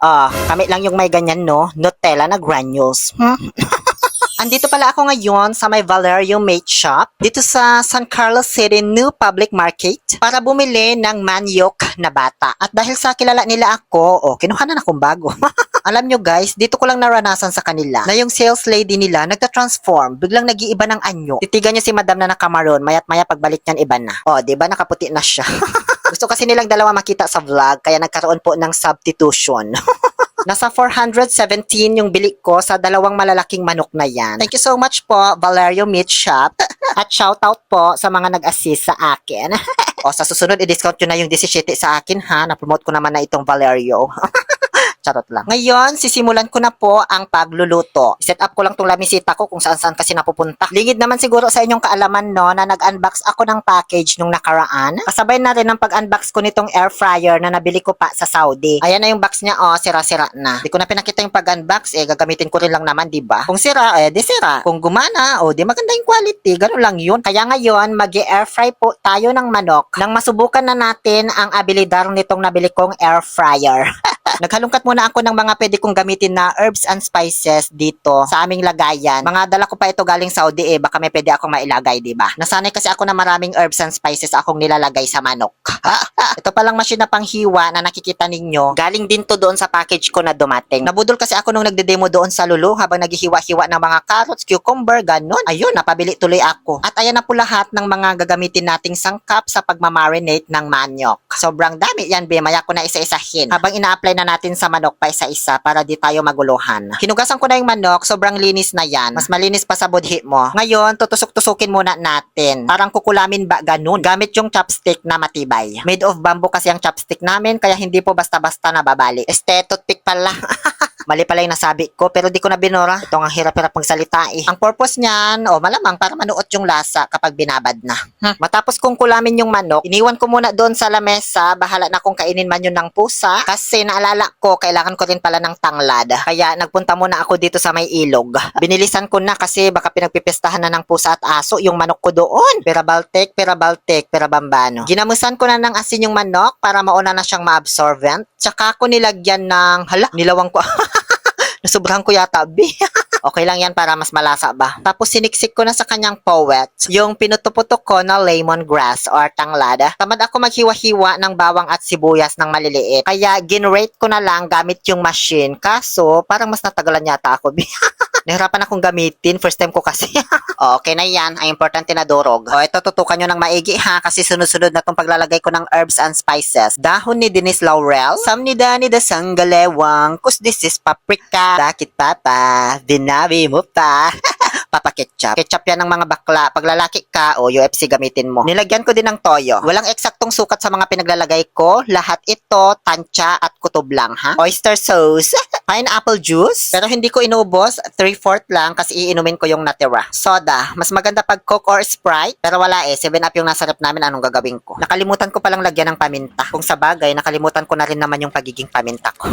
Kami lang yung may ganyan, no? Nutella na granules. Andito pala ako ngayon sa may Valerio Mate Shop dito sa San Carlos City New Public Market para bumili ng manioc na bata. At dahil sa kilala nila ako, kinuha na akong bago. Alam nyo guys, dito ko lang naranasan sa kanila na yung sales lady nila nagta-transform, biglang nag-iiba ng anyo. Titigan niya si madam na nakamaroon, mayat maya pagbalik niyan iba na. Di ba nakaputi na siya. Gusto kasi nilang dalawa makita sa vlog, kaya nagkaroon po ng substitution. Nasa 417 yung bili ko sa dalawang malalaking manok na yan. Thank you so much po, Valerio Meat Shop. At shoutout po sa mga nag-assist sa akin. Sa susunod, i-discount nyo na yung 17 sa akin ha. Na-promote ko naman na itong Valerio. Charot lang. Ngayon, sisimulan ko na po ang pagluluto. Set up ko lang tong lamisita ko kung saan-saan kasi napupunta. Lingid naman siguro sa inyong kaalaman no, na nag-unbox ako ng package nung nakaraan. Kasabay na rin ang pag-unbox ko nitong air fryer na nabili ko pa sa Saudi. Ayan na yung box niya, sira-sira na. Di ko na pinakita yung pag-unbox, gagamitin ko rin lang naman, di ba? Kung sira, di sira. Kung gumana, di maganda yung quality. Ganun lang yun. Kaya ngayon, mag-air fry po tayo ng manok nang masubukan na natin ang abilidar nitong nabili kong air fryer. Naghalungkat muna ako ng mga pwede kong gamitin na herbs and spices dito sa aming lagayan. Mga dala ko pa ito galing Saudi baka may pwede akong mailagay, di ba? Nasanay kasi ako na maraming herbs and spices akong nilalagay sa manok. Ito palang machine na panghiwa na nakikita ninyo. Galing din to doon sa package ko na dumating. Nabudol kasi ako nung nagde-demo doon sa Lulu habang naghihiwa-hiwa ng mga carrots, cucumber, ganun. Ayun, napabili tuloy ako. At ayan na po lahat ng mga gagamitin nating sangkap sa pagmamarinate ng manok. Sobrang dami yan, Maya ko na isa-isahin. Habang ina-apply na natin sa manok pa isa-isa para di tayo maguluhan. Hinugasan ko na yung manok, sobrang linis na yan. Mas malinis pa sa budhi mo. Ngayon, tutusok-tusukin muna natin. Parang kukulamin ba ganun? Gamit yung chopstick na matibay. Made of bamboo kasi ang chopstick namin, kaya hindi po basta-basta nababali. Toothpick pala. Mali pala yung nasabi ko, pero di ko na binura. Ito ang hirap-hirap magsalita Ang purpose niyan, malamang para manuot yung lasa kapag binabad na. Matapos kong kulamin yung manok, iniwan ko muna doon sa lamesa. Bahala na kung kainin man yun ng pusa. Kasi naalala ko, kailangan ko rin pala ng tanglad. Kaya nagpunta muna ako dito sa may ilog. Binilisan ko na kasi baka pinagpipestahan na ng pusa at aso yung manok ko doon. Perabaltek, perabambano. Ginamusan ko na ng asin yung manok para mauna na siyang ma-absorbent. Tsaka ko nilagyan ng, nilawang ko. Nasubrahan ko yata, Okay lang yan para mas malasa ba. Tapos siniksik ko na sa kanyang powet yung pinutuputok ko na lemongrass or tanglada. Tamad ako maghiwa-hiwa ng bawang at sibuyas ng maliliit. Kaya ginrate ko na lang gamit yung machine. Kaso parang mas natagalan yata ako. Nahirapan akong gamitin. First time ko kasi. Okay na yan. Ang importante na durog. Ito tutukan nyo ng maigi ha. Kasi sunod-sunod na itong paglalagay ko ng herbs and spices. Dahon ni Denise Laurel. Samnida ni Dasang Galewang. Kus this is paprika. Dakit papa. Dinabi mo pa. Papa ketchup. Ketchup yan ng mga bakla. Pag lalaki ka, UFC gamitin mo. Nilagyan ko din ng toyo. Walang eksaktong sukat sa mga pinaglalagay ko. Lahat ito, tansya at kutob lang ha. Oyster sauce. Pineapple juice. Pero hindi ko inubos. 3/4 lang kasi iinumin ko yung natira. Soda. Mas maganda pag Coke or Sprite. Pero wala 7-Up yung nasa rep namin. Anong gagawin ko? Nakalimutan ko palang lagyan ng paminta. Kung sa bagay, nakalimutan ko na rin naman yung pagiging paminta ko.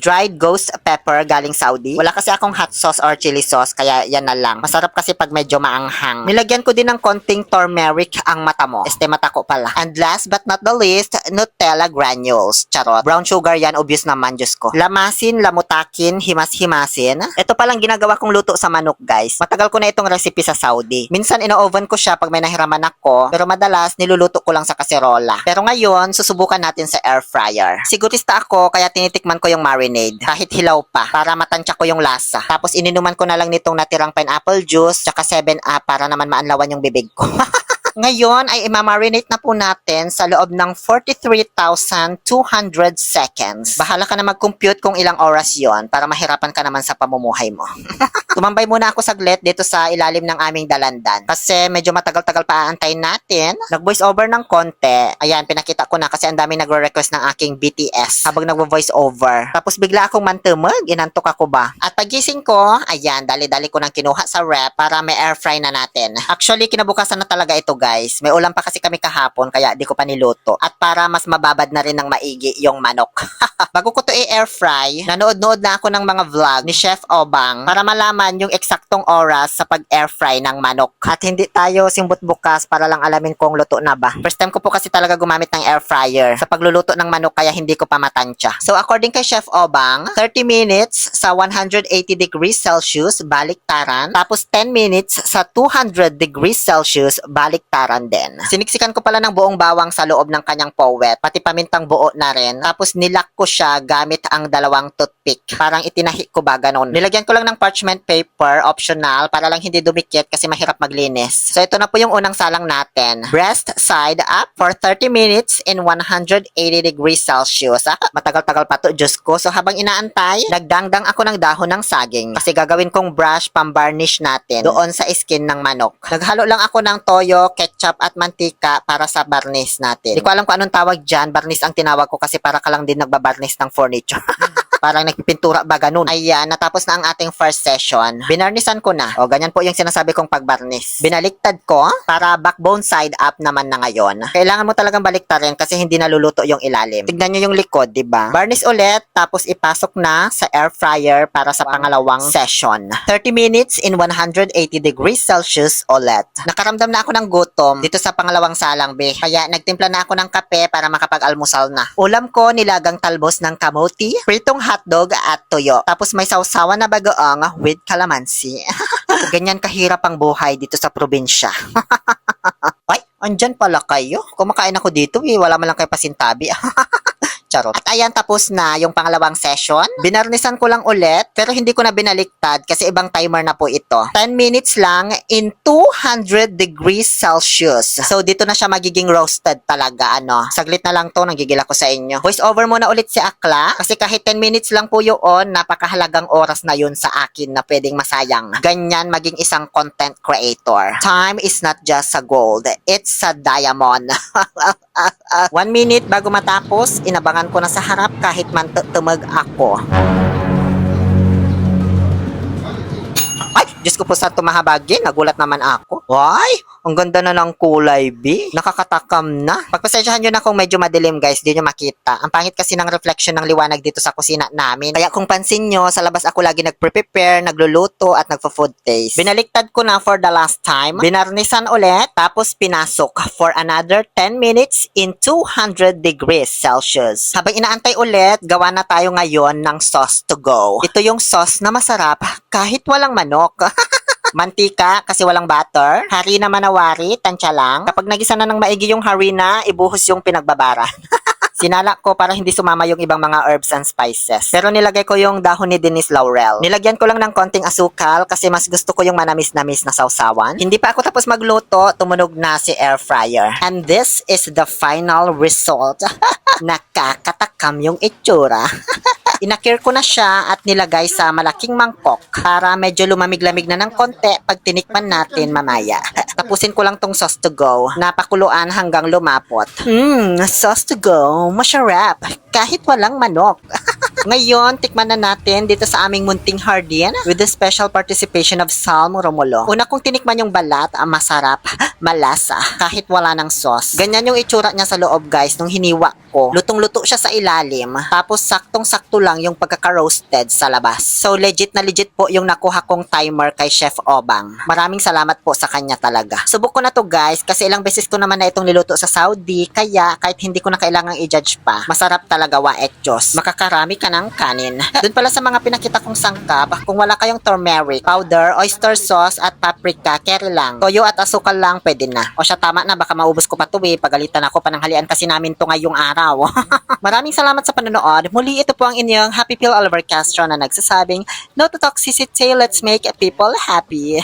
Dried ghost pepper galing Saudi. Wala kasi akong hot sauce or chili sauce, kaya yan na lang. Masarap kasi pag medyo maanghang. Nilagyan ko din ng konting turmeric ang mata mo. Mata ko pala. And last but not the least, Nutella granules. Charot. Brown sugar yan, obvious naman, Diyos ko. Lamasin, lamutakin, himas-himasin. Ito palang ginagawa kong luto sa manok, guys. Matagal ko na itong recipe sa Saudi. Minsan ino-oven ko siya pag may nahiraman ako, pero madalas niluluto ko lang sa kaserola. Pero ngayon, susubukan natin sa air fryer. Sigurista ako, kaya tinitikman ko yung marinade. Kahit hilaw pa, para matansya ko yung lasa. Tapos ininuman ko na lang nitong natirang pineapple juice, tsaka 7-Up para naman maanlawan yung bibig ko. Ngayon ay imamarinate na po natin sa loob ng 43,200 seconds. Bahala ka na mag-compute kung ilang oras yon para mahirapan ka naman sa pamumuhay mo. Tumambay muna ako saglit dito sa ilalim ng aming dalandan kasi medyo matagal-tagal pa aantayin natin. Nag-voice over ng konti. Ayan, pinakita ko na kasi ang daming nagre-request ng aking BTS habang nag-voice over. Tapos bigla akong mantumag, inantok ako ba? At pagising ko, ayan, dali-dali ko nang kinuha sa rep para may air fry na natin. Actually, kinabukasan na talaga ito guys. May ulam pa kasi kami kahapon kaya di ko pa niluto. At para mas mababad na rin ng maigi yung manok. Bago ko to i-air fry, nanood-nood na ako ng mga vlog ni Chef Obang para malaman naman yung eksaktong oras sa pag-air fry ng manok. At hindi tayo simbot bukas para lang alamin kung luto na ba. First time ko po kasi talaga gumamit ng air fryer sa pagluluto ng manok kaya hindi ko pa matansya. So according kay Chef Obang, 30 minutes sa 180 degrees Celsius, baliktaran. Tapos 10 minutes sa 200 degrees Celsius, baliktaran din. Siniksikan ko pala ng buong bawang sa loob ng kanyang powet, pati pamintang buo na rin. Tapos nilak ko siya gamit ang dalawang toothpick. Parang itinahi ko ba ganon. Nilagyan ko lang ng parchment paper, optional, para lang hindi dumikit kasi mahirap maglinis. So ito na po yung unang salang natin. Breast side up for 30 minutes in 180 degrees Celsius. Matagal-tagal pa to, Diyos ko. So habang inaantay, nagdangdang ako ng dahon ng saging kasi gagawin kong brush pambarnish natin doon sa skin ng manok. Naghalo lang ako ng toyo, ketchup at mantika para sa barnish natin. Hindi ko alam kung anong tawag dyan. Barnish ang tinawag ko kasi para ka lang din nagbabarnish ng furniture. Parang nagpipintura ba ganun. Ayan, natapos na ang ating first session. Binarnisan ko na. O, ganyan po yung sinasabi kong pagbarnis. Binaliktad ko para backbone side up naman na ngayon. Kailangan mo talagang baliktarin kasi hindi naluluto yung ilalim. Tignan nyo yung likod, diba? Barnish ulit, tapos ipasok na sa air fryer para sa pangalawang session. 30 minutes in 180 degrees Celsius ulit. Nakaramdam na ako ng gutom dito sa pangalawang salang, be. Kaya nagtimpla na ako ng kape para makapag-almusal na. Ulam ko, nilagang talbos ng kamote, pritong hotdog at tuyo. Tapos may sausawan na bagoong with calamansi. Ganyan kahirap ang buhay dito sa probinsya. Ay, andyan pala kayo. Kumakain ako dito wala man lang kayo pasintabi. Charot. At ayan, tapos na yung pangalawang session. Binarnisan ko lang ulit, pero hindi ko na binaliktad kasi ibang timer na po ito. 10 minutes lang in 200 degrees Celsius. So, dito na siya magiging roasted talaga, Saglit na lang to, nanggigil ako sa inyo. Voice over muna ulit si Akla, kasi kahit 10 minutes lang po yun, napakahalagang oras na yun sa akin na pwedeng masayang. Ganyan maging isang content creator. Time is not just a gold, it's a diamond. 1 minute bago matapos, inabangan ko na sa harap kahit man tumag ako. Ay, Diyos ko po sa tumahabagin, nagulat naman ako. Ay, ang ganda na ng kulay, B. Nakakatakam na. Pagpasensyahan nyo na kung medyo madilim, guys, di nyo makita. Ang pangit kasi ng reflection ng liwanag dito sa kusina namin. Kaya kung pansin nyo, sa labas ako lagi nagprepare, nagluluto, at nagpo-food taste. Binaliktad ko na for the last time. Binarnisan ulit, tapos pinasok for another 10 minutes in 200 degrees Celsius. Habang inaantay ulit, gawa na tayo ngayon ng sauce to go. Ito yung sauce na masarap kahit walang manok. Mantika kasi walang butter. Harina manawari, tansya lang. Kapag nagisa na ng maigi yung harina, ibuhos yung pinagbabara. Sinala ko para hindi sumama yung ibang mga herbs and spices. Pero nilagay ko yung dahon ni Denise Laurel. Nilagyan ko lang ng konting asukal kasi mas gusto ko yung manamis-namis na sausawan. Hindi pa ako tapos magluto, tumunog na si air fryer. And this is the final result. Nakakatakam yung itsura. Inakir ko na siya at nilagay sa malaking mangkok para medyo lumamig-lamig na ng konti pag tinikman natin mamaya. Tapusin ko lang tong sauce to go. Napakuluan hanggang lumapot. Sauce to go. Masarap. Kahit walang manok. Ngayon, tikman na natin dito sa aming munting hardin with the special participation of Salmo Romulo. Una kong tinikman yung balat, masarap, malasa, kahit wala ng sauce. Ganyan yung itsura niya sa loob, guys, nung hiniwa ko. Lutong-luto siya sa ilalim, tapos saktong-sakto lang yung pagkaka-roasted sa labas. So, legit na legit po yung nakuha kong timer kay Chef Obang. Maraming salamat po sa kanya talaga. Subok ko na to, guys, kasi ilang beses ko naman na itong niluto sa Saudi, kaya kahit hindi ko na kailangang i-judge pa, masarap talaga, waek Diyos. Makakarami ka ng kanin. Doon pala sa mga pinakita kong sangkap, kung wala kayong turmeric, powder, oyster sauce, at paprika, carry lang. Toyo at asukal lang, pwede na. O siya, tama na, baka maubos ko pa to pagalitan ako, pananghalian kasi namin to ngayong araw. Maraming salamat sa panonood. Muli, ito po ang inyong Happy Pill Oliver Castro na nagsasabing, no to toxicity, let's make people happy.